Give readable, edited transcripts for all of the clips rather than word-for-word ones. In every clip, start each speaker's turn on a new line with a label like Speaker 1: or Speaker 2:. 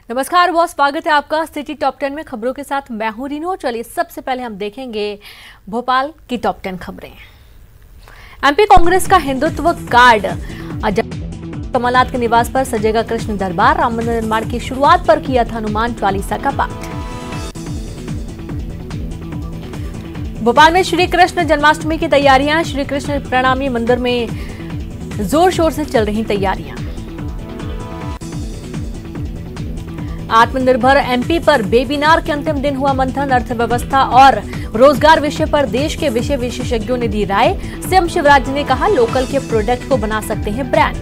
Speaker 1: नमस्कार, बहुत स्वागत है आपका सिटी टॉप 10 में। खबरों के साथ मैं हूं रीनू। चलिए सबसे पहले हम देखेंगे भोपाल की टॉप 10 खबरें। एमपी कांग्रेस का हिंदुत्व कार्ड। कमलनाथ के निवास पर सजेगा कृष्ण दरबार। राम मंदिर निर्माण की शुरुआत पर किया था हनुमान चालीसा का पाठ। भोपाल में श्री कृष्ण जन्माष्टमी की तैयारियां। श्री कृष्ण प्रणामी मंदिर में जोर शोर से चल रही तैयारियां। आत्मनिर्भर एमपी पर वेबिनार के अंतिम दिन हुआ मंथन। अर्थव्यवस्था और रोजगार विषय पर देश के विषय विशेषज्ञों ने दी राय। सीएम शिवराज ने कहा, लोकल के प्रोडक्ट को बना सकते हैं ब्रांड।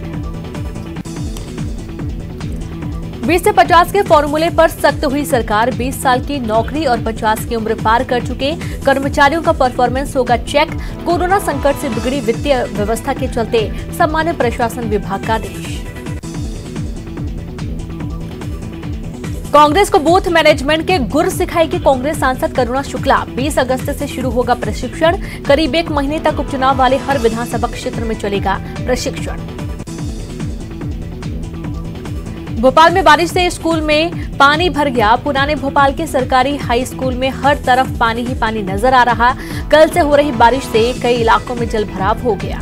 Speaker 1: 20 से 50 के फॉर्मूले पर सख्त हुई सरकार। 20 साल की नौकरी और 50 की उम्र पार कर चुके कर्मचारियों का परफॉर्मेंस होगा चेक। कोरोना संकट से बिगड़ी वित्तीय व्यवस्था के चलते सामान्य प्रशासन विभाग का आदेश। कांग्रेस को बूथ मैनेजमेंट के गुर सिखाएगी कांग्रेस सांसद करुणा शुक्ला। 20 अगस्त से शुरू होगा प्रशिक्षण। करीब 1 महीने तक उपचुनाव वाले हर विधानसभा क्षेत्र में चलेगा प्रशिक्षण। भोपाल में बारिश से स्कूल में पानी भर गया। पुराने भोपाल के सरकारी हाई स्कूल में हर तरफ पानी ही पानी नजर आ रहा। कल से हो रही बारिश से कई इलाकों में जलभराव हो गया।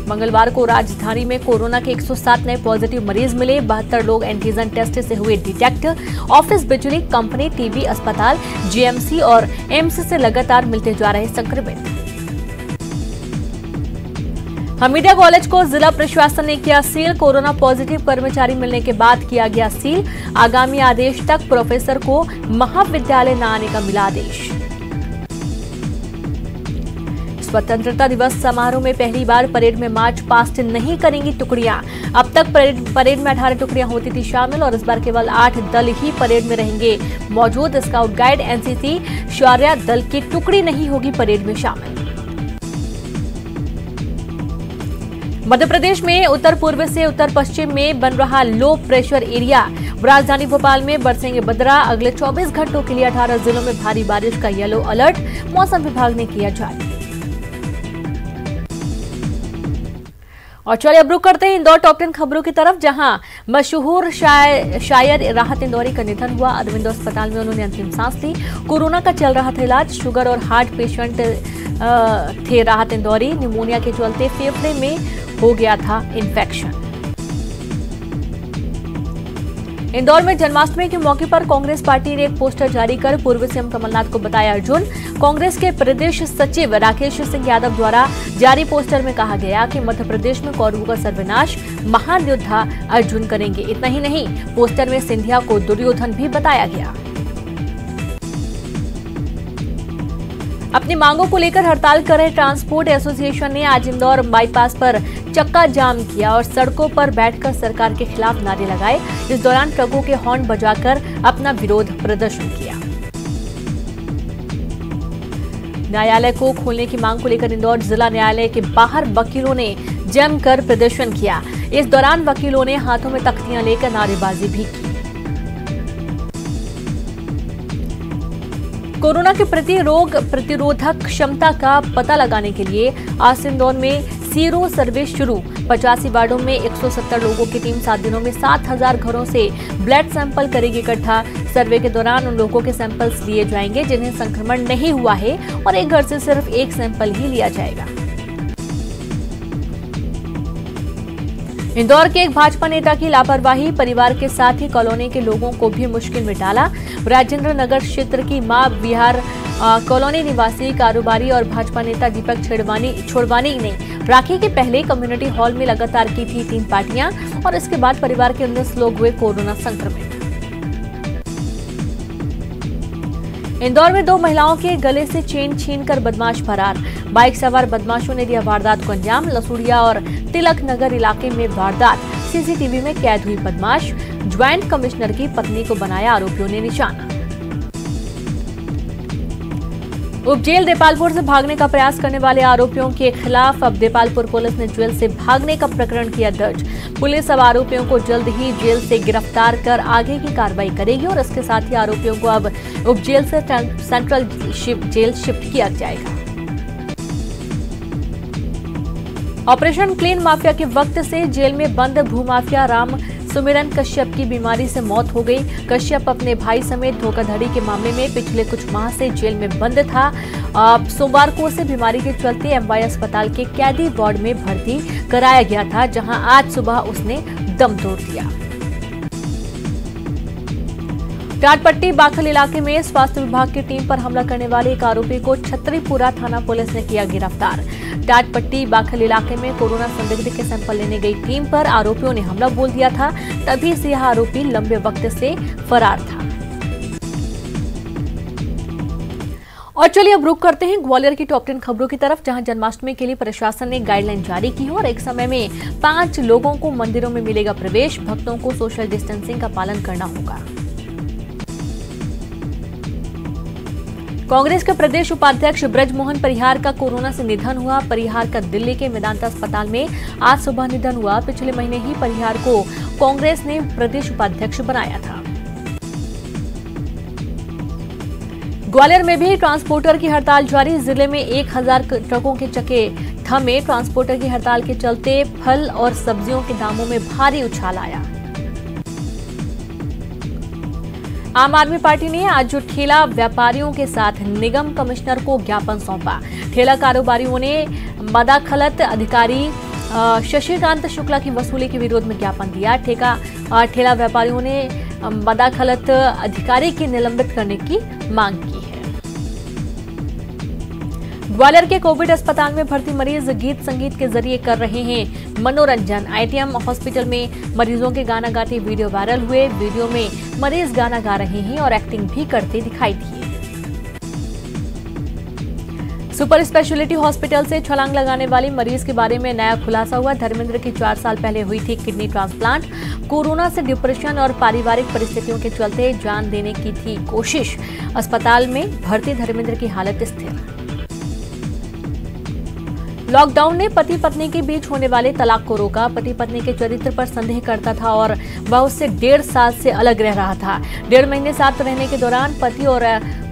Speaker 1: मंगलवार को राजधानी में कोरोना के 107 नए पॉजिटिव मरीज मिले। 72 लोग एंटीजन टेस्ट से हुए डिटेक्ट। ऑफिस, बिजली कंपनी, टीबी अस्पताल, जीएमसी और एम्स से लगातार मिलते जा रहे संक्रमित। हमीदिया कॉलेज को जिला प्रशासन ने किया सील। कोरोना पॉजिटिव कर्मचारी मिलने के बाद किया गया सील। आगामी आदेश तक प्रोफेसर को महाविद्यालय न आने का मिला आदेश। स्वतंत्रता दिवस समारोह में पहली बार परेड में मार्च पास्ट नहीं करेंगी टुकड़ियां। अब तक परेड में 18 टुकड़ियां होती थी शामिल और इस बार केवल 8 दल ही परेड में रहेंगे मौजूद। स्काउट गाइड, एनसीसी, शौर्य दल की टुकड़ी नहीं होगी परेड में शामिल। मध्य प्रदेश में उत्तर पूर्व से उत्तर पश्चिम में बन रहा लो प्रेशर एरिया। राजधानी भोपाल में बरसेंगे बदरा। अगले 24 घंटों के लिए 18 जिलों में भारी बारिश का येलो अलर्ट मौसम विभाग ने किया जारी। और चलिए अब रुक करते हैं इंदौर टॉप 10 खबरों की तरफ, जहां मशहूर शायर राहत इंदौरी का निधन हुआ। अरविंद अस्पताल में उन्होंने अंतिम सांस ली। कोरोना का चल रहा था इलाज। शुगर और हार्ट पेशेंट थे राहत इंदौरी। निमोनिया के चलते फेफड़े में हो गया था इन्फेक्शन। इंदौर में जन्माष्टमी के मौके पर कांग्रेस पार्टी ने एक पोस्टर जारी कर पूर्व सीएम कमलनाथ को बताया अर्जुन। कांग्रेस के प्रदेश सचिव राकेश सिंह यादव द्वारा जारी पोस्टर में कहा गया कि मध्य प्रदेश में कौरवों का सर्वनाश महान योद्धा अर्जुन करेंगे। इतना ही नहीं, पोस्टर में सिंधिया को दुर्योधन भी बताया गया। अपनी मांगों को लेकर हड़ताल कर रहे ट्रांसपोर्ट एसोसिएशन ने आज इंदौर बाईपास पर चक्का जाम किया और सड़कों पर बैठकर सरकार के खिलाफ नारे लगाए। इस दौरान ट्रकों के हॉर्न बजाकर अपना विरोध प्रदर्शन किया। न्यायालय को खोलने की मांग को लेकर इंदौर जिला न्यायालय के बाहर वकीलों ने जमकर प्रदर्शन किया। इस दौरान वकीलों ने हाथों में तख्तियां लेकर नारेबाजी भी की। कोरोना के प्रति रोग प्रतिरोधक क्षमता का पता लगाने के लिए आज इंदौर में सीरो सर्वे शुरू। 85 वार्डों में 170 लोगों की टीम 7 दिनों में 7000 घरों से ब्लड सैंपल करेगी इकट्ठा। सर्वे के दौरान उन लोगों के सैंपल्स लिए जाएंगे जिन्हें संक्रमण नहीं हुआ है और एक घर से सिर्फ एक सैंपल ही लिया जाएगा। इंदौर के एक भाजपा नेता की लापरवाही परिवार के साथ ही कॉलोनी के लोगों को भी मुश्किल में डाला। राजेंद्र नगर क्षेत्र की मां विहार कॉलोनी निवासी कारोबारी और भाजपा नेता दीपक छोड़वानी ने राखी के पहले कम्युनिटी हॉल में लगातार की थी 3 पार्टियां और इसके बाद परिवार के 19 लोग हुए कोरोना संक्रमित। इंदौर में 2 महिलाओं के गले से चेन छीनकर बदमाश फरार। बाइक सवार बदमाशों ने दिया वारदात को अंजाम। लसूड़िया और तिलक नगर इलाके में वारदात। सीसीटीवी में कैद हुई बदमाश। ज्वाइंट कमिश्नर की पत्नी को बनाया आरोपियों ने निशाना। उपजेल देपालपुर से भागने का प्रयास करने वाले आरोपियों के खिलाफ अब देपालपुर पुलिस ने जेल से भागने का प्रकरण किया दर्ज। पुलिस अब आरोपियों को जल्द ही जेल से गिरफ्तार कर आगे की कार्रवाई करेगी और इसके साथ ही आरोपियों को अब उपजेल से सेंट्रल जेल शिफ्ट किया जाएगा। ऑपरेशन क्लीन माफिया के वक्त से जेल में बंद भूमाफिया राम सुमिरन कश्यप की बीमारी से मौत हो गई। कश्यप अपने भाई समेत धोखाधड़ी के मामले में पिछले कुछ माह से जेल में बंद था। सोमवार को उसे बीमारी के चलते एमवाई अस्पताल के कैदी वार्ड में भर्ती कराया गया था, जहां आज सुबह उसने दम तोड़ दिया। टाटपट्टी बाखल इलाके में स्वास्थ्य विभाग की टीम पर हमला करने वाले एक आरोपी को छतरीपुरा थाना पुलिस ने किया गिरफ्तार। टाटपट्टी बाखल इलाके में कोरोना संदिग्ध के सैंपल लेने गई टीम पर आरोपियों ने हमला बोल दिया था, तभी से यह आरोपी लंबे वक्त से फरार था। और चलिए अब रुक करते हैं ग्वालियर की टॉप 10 खबरों की तरफ, जहां जन्माष्टमी के लिए प्रशासन ने गाइडलाइन जारी की है और एक समय में 5 लोगों को मंदिरों में मिलेगा प्रवेश। भक्तों को सोशल डिस्टेंसिंग का पालन करना होगा। कांग्रेस के प्रदेश उपाध्यक्ष ब्रजमोहन परिहार का कोरोना से निधन हुआ। परिहार का दिल्ली के मेदांता अस्पताल में आज सुबह निधन हुआ। पिछले महीने ही परिहार को कांग्रेस ने प्रदेश उपाध्यक्ष बनाया था। ग्वालियर में भी ट्रांसपोर्टर की हड़ताल जारी। जिले में 1000 ट्रकों के चक्के थमे। ट्रांसपोर्टर की हड़ताल के चलते फल और सब्जियों के दामों में भारी उछाल आया। आम आदमी पार्टी ने आज ठेला व्यापारियों के साथ निगम कमिश्नर को ज्ञापन सौंपा। ठेला कारोबारियों ने मदाखलत अधिकारी शशिकांत शुक्ला की वसूली के विरोध में ज्ञापन दिया। ठेला व्यापारियों ने मदाखलत अधिकारी की निलंबित करने की मांग की है। ग्वालियर के कोविड अस्पताल में भर्ती मरीज गीत संगीत के जरिए कर रहे हैं मनोरंजन। आईटीएम हॉस्पिटल में मरीजों के गाना गाते वीडियो वायरल हुए। वीडियो में मरीज गाना गा रहे हैं और एक्टिंग भी करते दिखाई दिए। सुपर स्पेशलिटी हॉस्पिटल से छलांग लगाने वाली मरीज के बारे में नया खुलासा हुआ। धर्मेंद्र की 4 साल पहले हुई थी किडनी ट्रांसप्लांट। कोरोना से डिप्रेशन और पारिवारिक परिस्थितियों के चलते जान देने की थी कोशिश। अस्पताल में भर्ती धर्मेंद्र की हालत स्थिर। लॉकडाउन ने पति पत्नी के बीच होने वाले तलाक को रोका। पति पत्नी के चरित्र पर संदेह करता था और वह उससे 1.5 साल से अलग रह रहा था। 1.5 महीने साथ रहने के दौरान पति और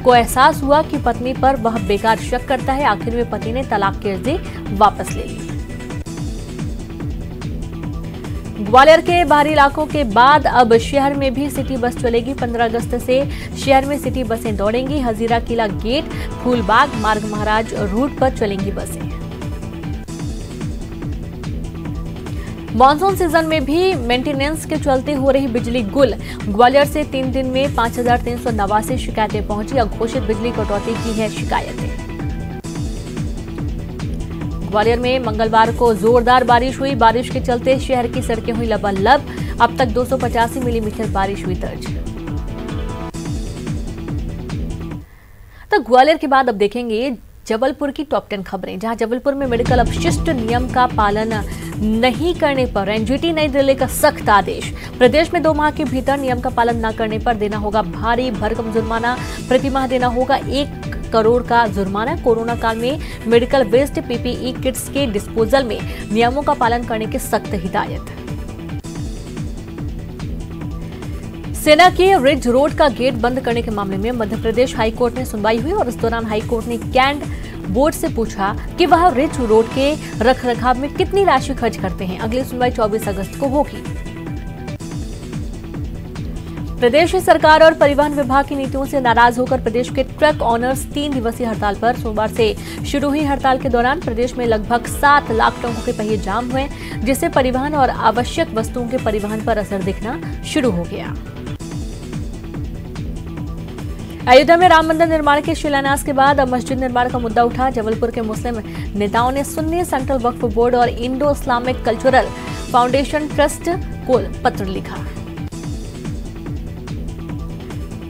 Speaker 1: को एहसास हुआ कि पत्नी पर वह बेकार शक करता है। आखिर में पति ने तलाक की अर्जी वापस ले ली। ग्वालियर के बाहरी इलाकों के बाद अब शहर में भी सिटी बस चलेगी। 15 अगस्त से शहर में सिटी बसें दौड़ेंगी। हजीरा किला गेट, फूलबाग, मार्ग महाराज रूट पर चलेंगी बसें। मॉनसून सीजन में भी मेंटेनेंस के चलते हो रही बिजली गुल। ग्वालियर से 3 दिन में 5389 शिकायतें पहुंची। अघोषित बिजली कटौती की है शिकायतें। ग्वालियर में मंगलवार को जोरदार बारिश हुई। बारिश के चलते शहर की सड़कें हुई लबालब। अब तक 285 मिलीमीटर बारिश हुई दर्ज। तो ग्वालियर के बाद अब देखेंगे जबलपुर की टॉप 10 खबरें, जहां जबलपुर में मेडिकल अपशिष्ट नियम का पालन नहीं करने पर एनजीटी नई दिल्ली का सख्त आदेश। प्रदेश में 2 माह के भीतर नियम का पालन न करने पर देना होगा भारी भरकम जुर्माना। प्रतिमाह देना होगा 1 करोड़ का जुर्माना। कोरोना काल में मेडिकल वेस्ट पीपीई किट्स के डिस्पोजल में नियमों का पालन करने की सख्त हिदायत। सेना के रिज रोड का गेट बंद करने के मामले में मध्य प्रदेश हाईकोर्ट में सुनवाई हुई और इस दौरान हाईकोर्ट ने कैंट बोर्ड से पूछा कि वह रिज रोड के रखरखाव में कितनी राशि खर्च करते हैं। अगली सुनवाई 24 अगस्त को होगी। प्रदेश सरकार और परिवहन विभाग की नीतियों से नाराज होकर प्रदेश के ट्रक ऑनर्स 3 दिवसीय हड़ताल पर। सोमवार से शुरू हुई हड़ताल के दौरान प्रदेश में लगभग 7 लाख ट्रकों के पहिए जाम हुए, जिससे परिवहन और आवश्यक वस्तुओं के परिवहन पर असर दिखना शुरू हो गया। अयोध्या में राम मंदिर निर्माण के शिलान्यास के बाद अब मस्जिद निर्माण का मुद्दा उठा। जबलपुर के मुस्लिम नेताओं ने सुन्नी सेंट्रल वक्फ बोर्ड और Indo Islamic cultural foundation trust को पत्र लिखा।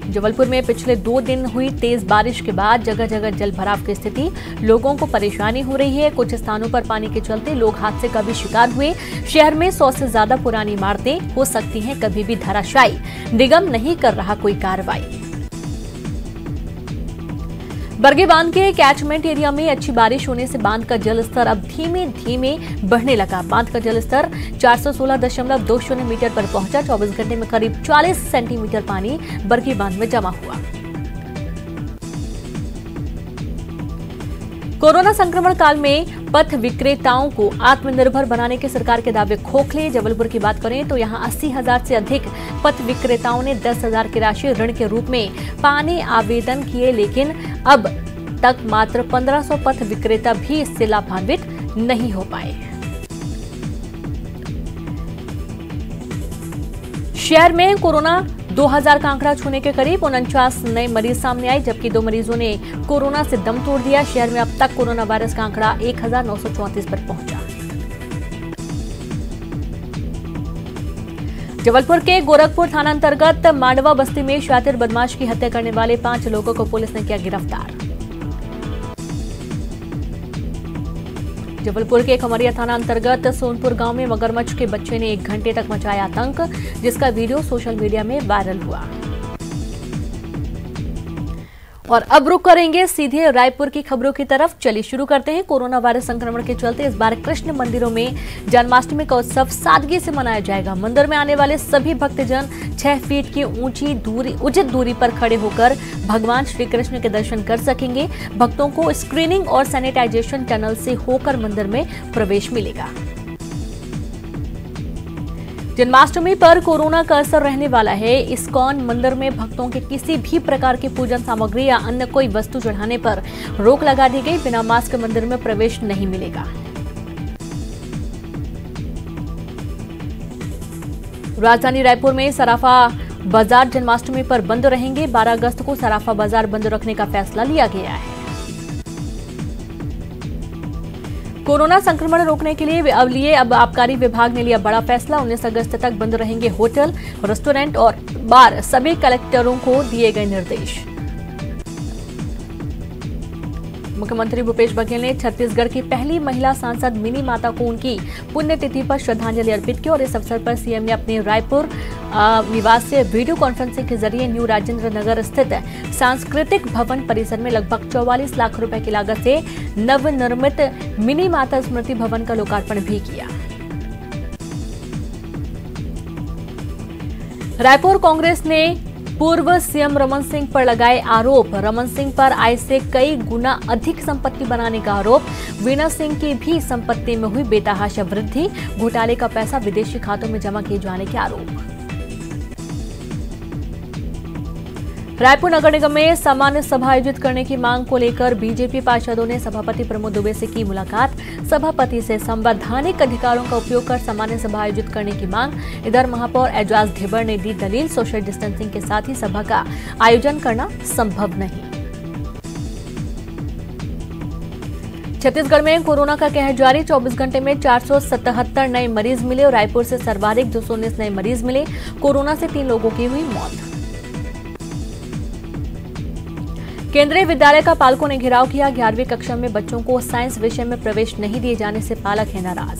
Speaker 1: जबलपुर में पिछले 2 दिन हुई तेज बारिश के बाद जगह जगह जल भराव की स्थिति। लोगों को परेशानी हो रही है। कुछ स्थानों पर पानी के चलते लोग हादसे का भी शिकार हुए। शहर में 100 से ज्यादा पुरानी इमारतें हो सकती हैं कभी भी धराशायी। निगम नहीं कर रहा कोई कार्रवाई। बरगी बांध के कैचमेंट एरिया में अच्छी बारिश होने से बांध का जलस्तर अब धीमे धीमे बढ़ने लगा। बांध का जलस्तर 416.20 मीटर पर पहुंचा। 24 घंटे में करीब 40 सेंटीमीटर पानी बरगी बांध में जमा हुआ। कोरोना संक्रमण काल में पथ विक्रेताओं को आत्मनिर्भर बनाने के सरकार के दावे खोखले। जबलपुर की बात करें तो यहां 80,000 से अधिक पथ विक्रेताओं ने 10,000 की राशि ऋण के रूप में पाने आवेदन किए, लेकिन अब तक मात्र 1500 पथ विक्रेता भी इससे लाभान्वित नहीं हो पाए। शहर में कोरोना 2000 का आंकड़ा छूने के करीब 49 नए मरीज सामने आए, जबकि 2 मरीजों ने कोरोना से दम तोड़ दिया। शहर में अब तक कोरोना वायरस का आंकड़ा 1934 पर पहुंचा। जबलपुर के गोरखपुर थाना अंतर्गत मांडवा बस्ती में शातिर बदमाश की हत्या करने वाले 5 लोगों को पुलिस ने किया गिरफ्तार। जबलपुर के खमरिया थाना अंतर्गत सोनपुर गांव में मगरमच्छ के बच्चे ने 1 घंटे तक मचाया आतंक, जिसका वीडियो सोशल मीडिया में वायरल हुआ। और अब रुक करेंगे सीधे रायपुर की खबरों की तरफ। चलिए शुरू करते हैं। कोरोना वायरस संक्रमण के चलते इस बार कृष्ण मंदिरों में जन्माष्टमी का उत्सव सादगी से मनाया जाएगा। मंदिर में आने वाले सभी भक्तजन 6 फीट की उचित दूरी पर खड़े होकर भगवान श्री कृष्ण के दर्शन कर सकेंगे। भक्तों को स्क्रीनिंग और सैनिटाइजेशन टनल से होकर मंदिर में प्रवेश मिलेगा। जन्माष्टमी पर कोरोना का असर रहने वाला है। इस्कॉन मंदिर में भक्तों के किसी भी प्रकार की पूजन सामग्री या अन्य कोई वस्तु चढ़ाने पर रोक लगा दी गई। बिना मास्क मंदिर में प्रवेश नहीं मिलेगा। राजधानी रायपुर में सराफा बाजार जन्माष्टमी पर बंद रहेंगे। 12 अगस्त को सराफा बाजार बंद रखने का फैसला लिया गया है। कोरोना संक्रमण रोकने के लिए अब आबकारी विभाग ने लिया बड़ा फैसला। 19 अगस्त तक बंद रहेंगे होटल, रेस्टोरेंट और बार। सभी कलेक्टरों को दिए गए निर्देश। मुख्यमंत्री भूपेश बघेल ने छत्तीसगढ़ की पहली महिला सांसद मिनी माता को उनकी पुण्यतिथि पर श्रद्धांजलि अर्पित की और इस अवसर पर सीएम ने अपने रायपुर निवास से वीडियो कॉन्फ्रेंसिंग के जरिए न्यू राजेंद्र नगर स्थित सांस्कृतिक भवन परिसर में लगभग 44 लाख रुपए की लागत से नवनिर्मित मिनी माता स्मृति भवन का लोकार्पण भी किया। रायपुर कांग्रेस ने पूर्व सीएम रमन सिंह पर लगाए आरोप। रमन सिंह पर आय से कई गुना अधिक संपत्ति बनाने का आरोप। वीणा सिंह की भी संपत्ति में हुई बेतहाशा वृद्धि। घोटाले का पैसा विदेशी खातों में जमा किए जाने के आरोप। रायपुर नगर निगम में सामान्य सभा आयोजित करने की मांग को लेकर बीजेपी पार्षदों ने सभापति प्रमोद दुबे से की मुलाकात। सभापति से संवैधानिक अधिकारों का उपयोग कर सामान्य सभा आयोजित करने की मांग। इधर महापौर एजाज ढेबर ने दी दलील, सोशल डिस्टेंसिंग के साथ ही सभा का आयोजन करना संभव नहीं। छत्तीसगढ़ में कोरोना का कहर जारी। 24 घंटे में 477 नए मरीज मिले और रायपुर से सर्वाधिक 219 नए मरीज मिले। कोरोना से 3 लोगों की हुई मौत। केंद्रीय विद्यालय का पालकों ने घेराव किया। 11वीं कक्षा में बच्चों को साइंस विषय में प्रवेश नहीं दिए जाने से पालक हैं नाराज।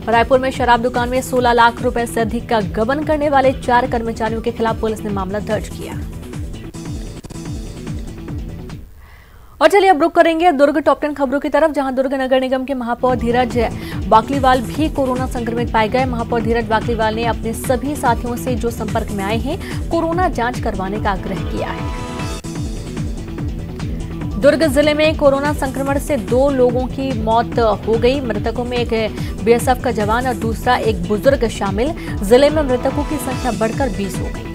Speaker 1: रायपुर में शराब दुकान में 16 लाख रुपए से अधिक का गबन करने वाले 4 कर्मचारियों के खिलाफ पुलिस ने मामला दर्ज किया। और चलिए अब रुक करेंगे दुर्ग टॉप 10 खबरों की तरफ, जहां दुर्ग नगर निगम के महापौर धीरज वाकलीवाल भी कोरोना संक्रमित पाए गए। महापौर धीरज वाकलीवाल ने अपने सभी साथियों से जो संपर्क में आए हैं कोरोना जांच करवाने का आग्रह किया है। दुर्ग जिले में कोरोना संक्रमण से 2 लोगों की मौत हो गई। मृतकों में एक बीएसएफ का जवान और दूसरा एक बुजुर्ग शामिल। जिले में मृतकों की संख्या बढ़कर 20 हो गई।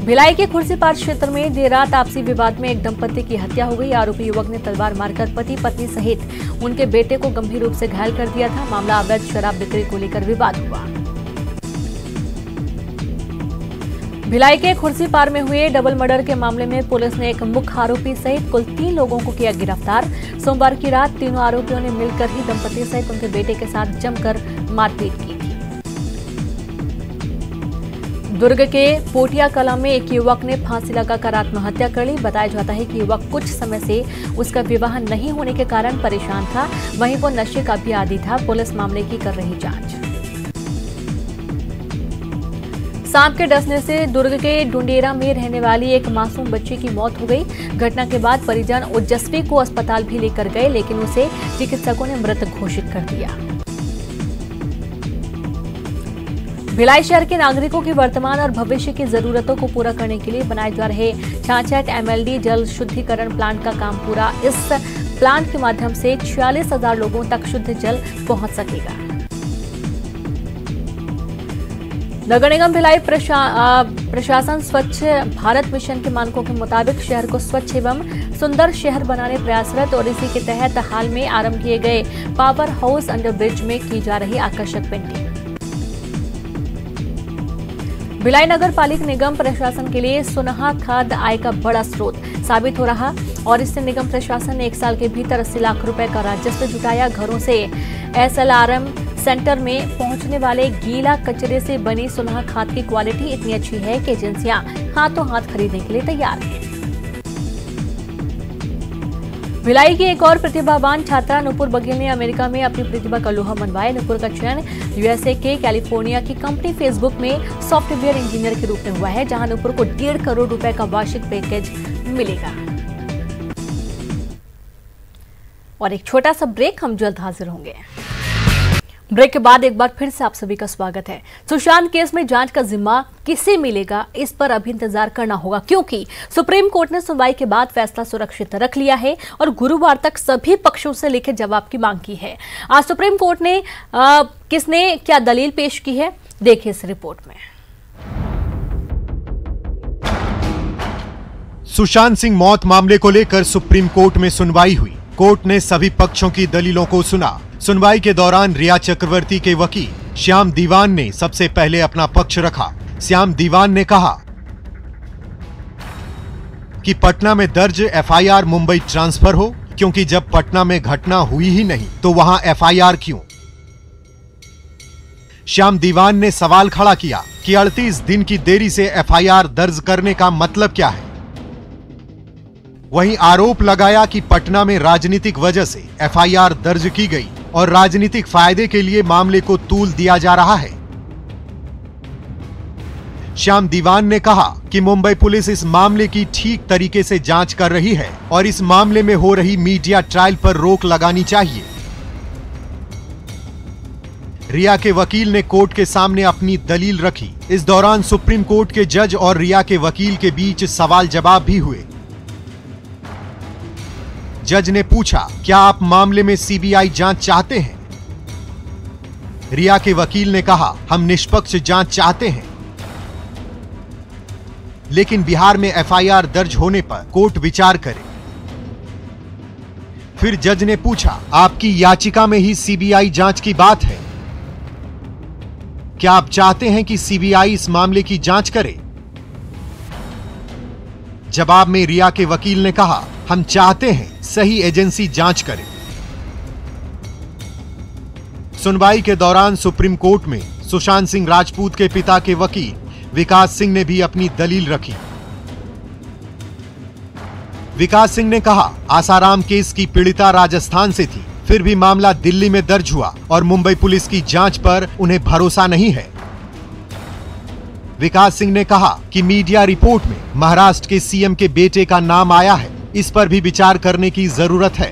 Speaker 1: भिलाई के खुर्सीपार क्षेत्र में देर रात आपसी विवाद में एक दंपति की हत्या हो गई। आरोपी युवक ने तलवार मारकर पति पत्नी सहित उनके बेटे को गंभीर रूप से घायल कर दिया था। मामला अवैध शराब बिक्री को लेकर विवाद हुआ। भिलाई के खुर्सीपार में हुए डबल मर्डर के मामले में पुलिस ने एक मुख्य आरोपी सहित कुल 3 लोगों को किया गिरफ्तार। सोमवार की रात तीनों आरोपियों ने मिलकर ही दंपति सहित उनके बेटे के साथ जमकर मारपीट की थी। दुर्ग के पोटिया कला में एक युवक ने फांसी लगाकर आत्महत्या कर ली। बताया जाता है कि युवक कुछ समय से उसका विवाह नहीं होने के कारण परेशान था। वहीं वो नशे का भी आदी था। पुलिस मामले की कर रही जांच। सांप के डसने से दुर्ग के डुंडेरा में रहने वाली एक मासूम बच्ची की मौत हो गई। घटना के बाद परिजन ओजस्वी को अस्पताल भी लेकर गए, लेकिन उसे चिकित्सकों ने मृत घोषित कर दिया। भिलाई शहर के नागरिकों की वर्तमान और भविष्य की जरूरतों को पूरा करने के लिए बनाए जा रहे 66 MLD जल शुद्धिकरण प्लांट का काम पूरा। इस प्लांट के माध्यम से 46,000 लोगों तक शुद्ध जल पहुंच सकेगा। नगर निगम भिलाई प्रशासन स्वच्छ भारत मिशन के मानकों के मुताबिक शहर को स्वच्छ एवं सुंदर शहर बनाने प्रयासरत और इसी के तहत हाल में आरंभ किए गए पावर हाउस अंडरब्रिज में की जा रही आकर्षक पेंटिंग। भिलाई नगर पालिक निगम प्रशासन के लिए सुनहरा खाद आय का बड़ा स्रोत साबित हो रहा और इससे निगम प्रशासन ने 1 साल के भीतर 80 लाख रुपए का राजस्व जुटाया। घरों से SLRM सेंटर में पहुंचने वाले गीला कचरे से बनी सुनहरा खाद की क्वालिटी इतनी अच्छी है कि एजेंसियां हाथों हाथ खरीदने के लिए तैयार हैं। भिलाई की एक और प्रतिभावान छात्रा नुपुर बघेल ने अमेरिका में अपनी प्रतिभा का लोहा मनवाया। नुपुर का चयन USA के कैलिफोर्निया की कंपनी फेसबुक में सॉफ्टवेयर इंजीनियर के रूप में हुआ है, जहां नुपुर को 1.5 करोड़ रुपए का वार्षिक पैकेज मिलेगा। और एक छोटा सा ब्रेक, हम जल्द हाजिर होंगे। ब्रेक के बाद एक बार फिर से आप सभी का स्वागत है। सुशांत केस में जांच का जिम्मा किसे मिलेगा, इस पर अभी इंतजार करना होगा, क्योंकि सुप्रीम कोर्ट ने सुनवाई के बाद फैसला सुरक्षित रख लिया है और गुरुवार तक सभी पक्षों से लिखित जवाब की मांग की है। आज सुप्रीम कोर्ट ने किसने क्या दलील पेश की है, देखिए इस रिपोर्ट में।
Speaker 2: सुशांत सिंह मौत मामले को लेकर सुप्रीम कोर्ट में सुनवाई हुई। कोर्ट ने सभी पक्षों की दलीलों को सुना। सुनवाई के दौरान रिया चक्रवर्ती के वकील श्याम दीवान ने सबसे पहले अपना पक्ष रखा। श्याम दीवान ने कहा कि पटना में दर्ज FIR मुंबई ट्रांसफर हो, क्योंकि जब पटना में घटना हुई ही नहीं तो वहां FIR क्यों। श्याम दीवान ने सवाल खड़ा किया कि 38 दिन की देरी से FIR दर्ज करने का मतलब क्या है। वहीं आरोप लगाया कि पटना में राजनीतिक वजह से FIR दर्ज की गई और राजनीतिक फायदे के लिए मामले को तूल दिया जा रहा है। श्याम दीवान ने कहा कि मुंबई पुलिस इस मामले की ठीक तरीके से जांच कर रही है और इस मामले में हो रही मीडिया ट्रायल पर रोक लगानी चाहिए। रिया के वकील ने कोर्ट के सामने अपनी दलील रखी। इस दौरान सुप्रीम कोर्ट के जज और रिया के वकील के बीच सवाल जवाब भी हुए। जज ने पूछा, क्या आप मामले में CBI जांच चाहते हैं? रिया के वकील ने कहा, हम निष्पक्ष जांच चाहते हैं, लेकिन बिहार में FIR दर्ज होने पर कोर्ट विचार करे। फिर जज ने पूछा, आपकी याचिका में ही CBI जांच की बात है, क्या आप चाहते हैं कि CBI इस मामले की जांच करे? जवाब में रिया के वकील ने कहा, हम चाहते हैं सही एजेंसी जांच करे। सुनवाई के दौरान सुप्रीम कोर्ट में सुशांत सिंह राजपूत के पिता के वकील विकास सिंह ने भी अपनी दलील रखी। विकास सिंह ने कहा, आसाराम केस की पीड़िता राजस्थान से थी, फिर भी मामला दिल्ली में दर्ज हुआ और मुंबई पुलिस की जांच पर उन्हें भरोसा नहीं है। विकास सिंह ने कहा कि मीडिया रिपोर्ट में महाराष्ट्र के CM के बेटे का नाम आया है, इस पर भी विचार करने की जरूरत है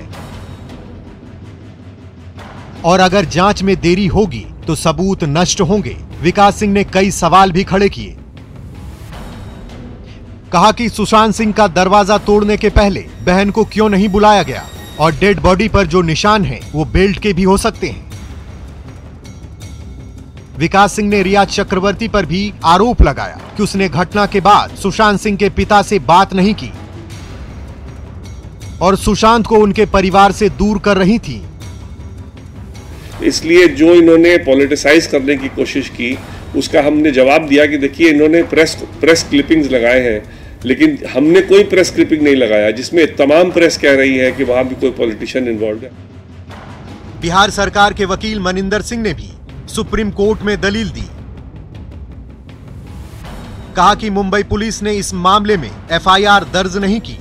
Speaker 2: और अगर जांच में देरी होगी तो सबूत नष्ट होंगे। विकास सिंह ने कई सवाल भी खड़े किए। कहा कि सुशांत सिंह का दरवाजा तोड़ने के पहले बहन को क्यों नहीं बुलाया गया और डेड बॉडी पर जो निशान हैं वो बेल्ट के भी हो सकते हैं। विकास सिंह ने रिया चक्रवर्ती पर भी आरोप लगाया कि उसने घटना के बाद सुशांत सिंह के पिता से बात नहीं की और सुशांत को उनके परिवार से दूर कर रही थी।
Speaker 3: इसलिए जो इन्होंने पॉलिटिसाइज करने की कोशिश की उसका हमने जवाब दिया कि देखिए इन्होंने प्रेस क्लिपिंग्स लगाए हैं, लेकिन हमने कोई प्रेस क्लिपिंग नहीं लगाया जिसमें तमाम प्रेस कह रही है कि वहां भी कोई पॉलिटिशियन इन्वॉल्व है।
Speaker 2: बिहार सरकार के वकील मनिंदर सिंह ने भी सुप्रीम कोर्ट में दलील दी। कहा कि मुंबई पुलिस ने इस मामले में FIR दर्ज नहीं की,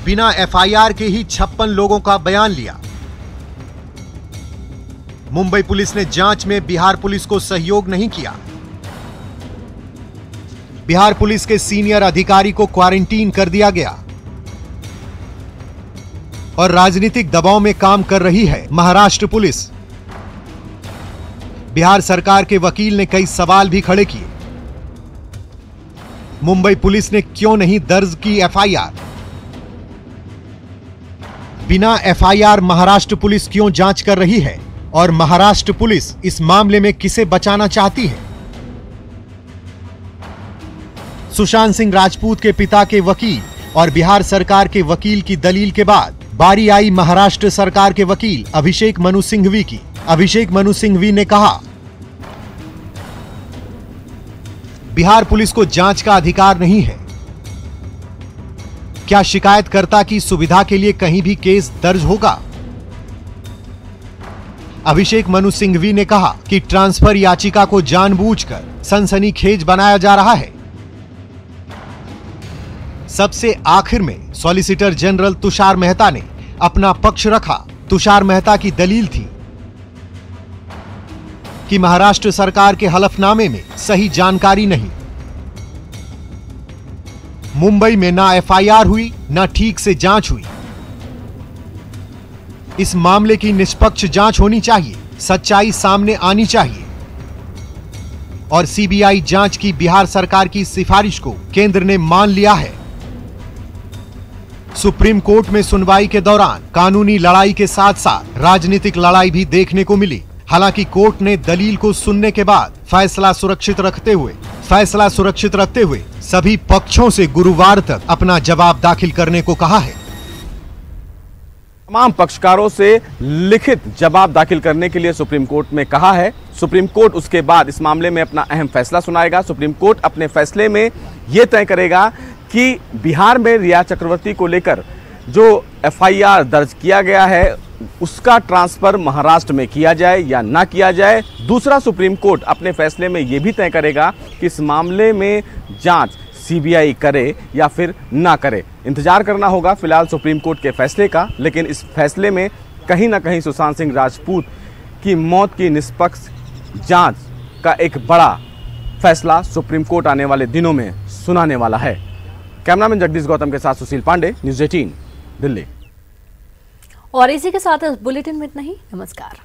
Speaker 2: बिना FIR के ही 56 लोगों का बयान लिया। मुंबई पुलिस ने जांच में बिहार पुलिस को सहयोग नहीं किया। बिहार पुलिस के सीनियर अधिकारी को क्वारंटीन कर दिया गया और राजनीतिक दबाव में काम कर रही है महाराष्ट्र पुलिस। बिहार सरकार के वकील ने कई सवाल भी खड़े किए। मुंबई पुलिस ने क्यों नहीं दर्ज की एफआईआर? बिना एफआईआर महाराष्ट्र पुलिस क्यों जांच कर रही है और महाराष्ट्र पुलिस इस मामले में किसे बचाना चाहती है? सुशांत सिंह राजपूत के पिता के वकील और बिहार सरकार के वकील की दलील के बाद बारी आई महाराष्ट्र सरकार के वकील अभिषेक मनु सिंघवी की। अभिषेक मनु सिंघवी ने कहा, बिहार पुलिस को जांच का अधिकार नहीं है। क्या शिकायतकर्ता की सुविधा के लिए कहीं भी केस दर्ज होगा? अभिषेक मनु सिंघवी ने कहा कि ट्रांसफर याचिका को जानबूझकर सनसनीखेज बनाया जा रहा है। सबसे आखिर में सॉलिसिटर जनरल तुषार मेहता ने अपना पक्ष रखा। तुषार मेहता की दलील थी कि महाराष्ट्र सरकार के हलफनामे में सही जानकारी नहीं। मुंबई में ना एफआईआर हुई, ना ठीक से जांच हुई। इस मामले की निष्पक्ष जांच होनी चाहिए, सच्चाई सामने आनी चाहिए और सीबीआई जांच की बिहार सरकार की सिफारिश को केंद्र ने मान लिया है। सुप्रीम कोर्ट में सुनवाई के दौरान कानूनी लड़ाई के साथ साथ राजनीतिक लड़ाई भी देखने को मिली। हालांकि कोर्ट ने दलील को सुनने के बाद फैसला सुरक्षित रखते हुए सभी पक्षों से गुरुवार तक अपना जवाब दाखिल करने को कहा है।
Speaker 4: तमाम पक्षकारों से लिखित जवाब दाखिल करने के लिए सुप्रीम कोर्ट में कहा है। सुप्रीम कोर्ट उसके बाद इस मामले में अपना अहम फैसला सुनाएगा। सुप्रीम कोर्ट अपने फैसले में यह तय करेगा कि बिहार में रिया चक्रवर्ती को लेकर जो एफआईआर दर्ज किया गया है उसका ट्रांसफर महाराष्ट्र में किया जाए या ना किया जाए। दूसरा, सुप्रीम कोर्ट अपने फैसले में यह भी तय करेगा कि इस मामले में जांच सीबीआई करे या फिर ना करे। इंतजार करना होगा फिलहाल सुप्रीम कोर्ट के फैसले का, लेकिन इस फैसले में कहीं ना कहीं सुशांत सिंह राजपूत की मौत की निष्पक्ष जांच का एक बड़ा फैसला सुप्रीम कोर्ट आने वाले दिनों में सुनाने वाला है। कैमरामैन जगदीश गौतम के साथ सुशील पांडे, न्यूज़ 18 दिल्ली।
Speaker 1: और इसी के साथ इस बुलेटिन में इतना ही। नमस्कार।